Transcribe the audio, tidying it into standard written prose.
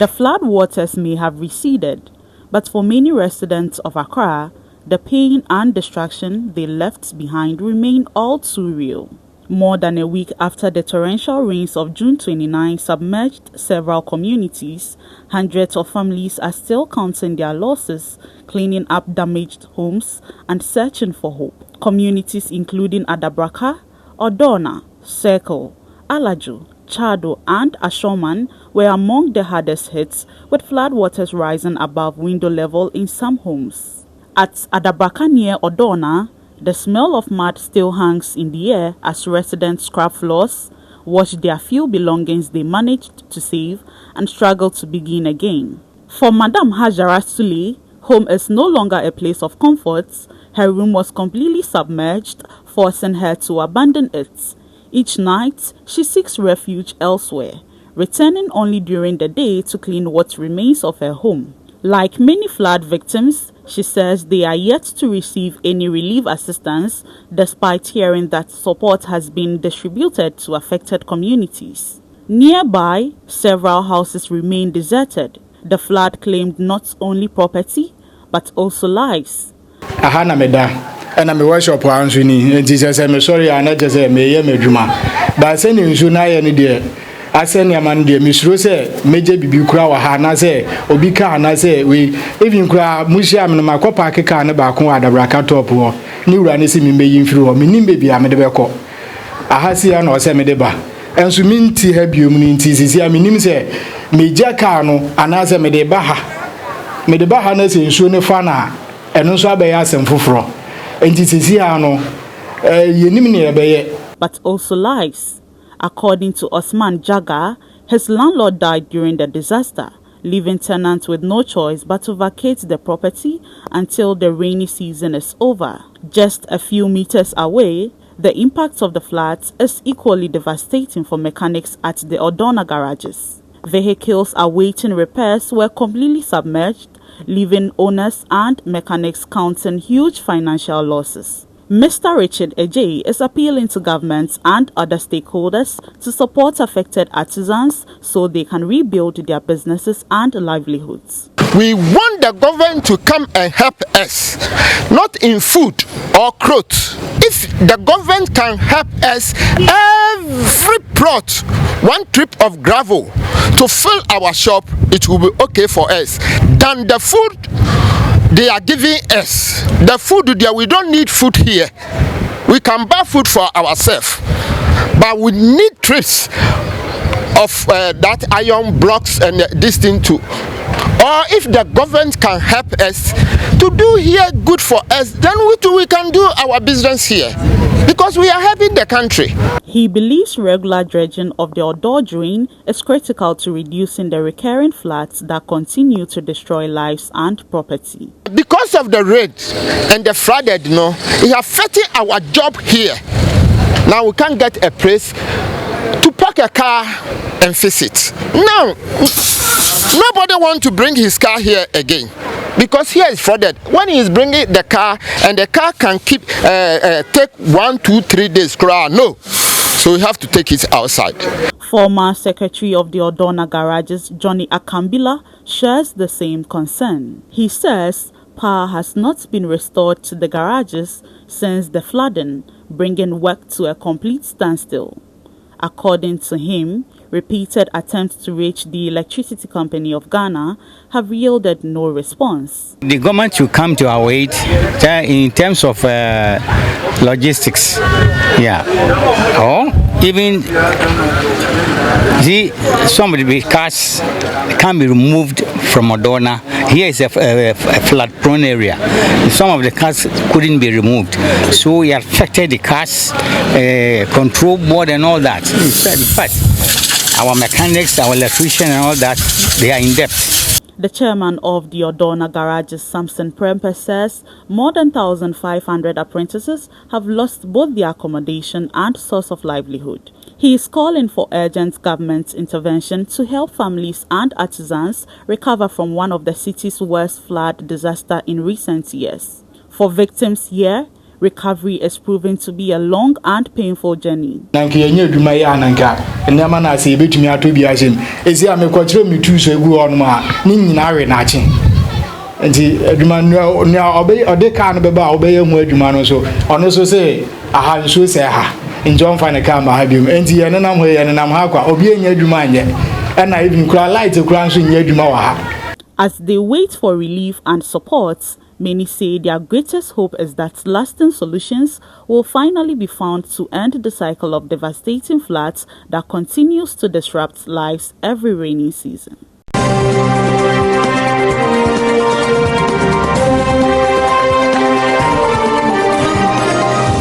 The floodwaters may have receded, but for many residents of Accra, the pain and destruction they left behind remain all too real. More than a week after the torrential rains of June 29 submerged several communities, hundreds of families are still counting their losses, cleaning up damaged homes, and searching for hope. Communities including Adabraka, Odawna, Circle, Alaju, Chado, and Ashoman were among the hardest hit, with floodwaters rising above window level in some homes. At Adabraka near Odawna, the smell of mud still hangs in the air as residents scrap floors, wash their few belongings they managed to save, and struggle to begin again. For Madam Hajara Sule, home is no longer a place of comfort. Her room was completely submerged, forcing her to abandon it. Each night, she seeks refuge elsewhere, returning only during the day to clean what remains of her home. Like many flood victims, she says they are yet to receive any relief assistance, despite hearing that support has been distributed to affected communities. Nearby, several houses remain deserted. The flood claimed not only property, but also lives. And I'm a workshop once we need. Jesus, I'm sorry, I not just a major, but sending you now any day. I send your man, dear Miss Rose, Major Bibu Crow, Hana say, Obika, and I say, we even cry Musham and Macopa can about Adabraka top war. New Ranissimi may influence me, baby, I'm a debeco. I have seen or Semedeba. And so mean tea have you mean tis, I mean, say, Major Carno, and as a Medebaha. Medebahanas in Sune Fana, and also by us and Fufro. And it is here, no, but also lives. According to Osman Jaga, his landlord died during the disaster, leaving tenants with no choice but to vacate the property until the rainy season is over. Just a few meters away, the impact of the floods is equally devastating for mechanics at the Odawna garages. Vehicles awaiting repairs were completely submerged, leaving owners and mechanics counting huge financial losses. Mr. Richard Ejay is appealing to governments and other stakeholders to support affected artisans so they can rebuild their businesses and livelihoods. We want the government to come and help us, not in food or clothes. If the government can help us, every plot, one trip of gravel to fill our shop, it will be okay for us. Than the food they are giving us. The food there, we don't need food here. We can buy food for ourselves, but we need trips of that iron blocks and this thing too. Or if the government can help us to do here good for us, then we can do our business here, because we are helping the country. He believes regular dredging of the Odaw drain is critical to reducing the recurring floods that continue to destroy lives and property. Because of the rain and the flooded, it affecting our job here. Now we can't get a place to park a car and fix it. Now, nobody wants to bring his car here again, because here is flooded. When he is bringing the car, and the car can keep take 1, 2, 3 days, no. So we have to take it outside. Former Secretary of the Odawna Garages, Johnny Akambila, shares the same concern. He says power has not been restored to the garages since the flooding, bringing work to a complete standstill. According to him, repeated attempts to reach the Electricity Company of Ghana have yielded no response. The government should come to our aid in terms of logistics, or even some of the cars can be removed from Odawna. Here is a flood-prone area. Some of the cars couldn't be removed, so we affected the cars, control board and all that. But our mechanics, our electricians and all that, they are in debt. The chairman of the Odawna Garages, Samson Prempe, says more than 1,500 apprentices have lost both their accommodation and source of livelihood. He is calling for urgent government intervention to help families and artisans recover from one of the city's worst flood disaster in recent years. For victims here, Recovery is proving to be a long and painful journey. Nanka yenye adwuma ya nanka ndema na se betumi ato bi ahyem ezi amekwatire mi tu so egu onuma ni nyina awe na ache nti adwuma no ode ka no beba obeye hu adwuma no so ono so se aha nso se ha njo mfa ne ka ma ha biom nti ye nenam ho ye nenam ha kwa obi enya adwuma anye na even kura light kura nso nya adwuma wa ha. As they wait for relief and support, many say their greatest hope is that lasting solutions will finally be found to end the cycle of devastating floods that continues to disrupt lives every rainy season.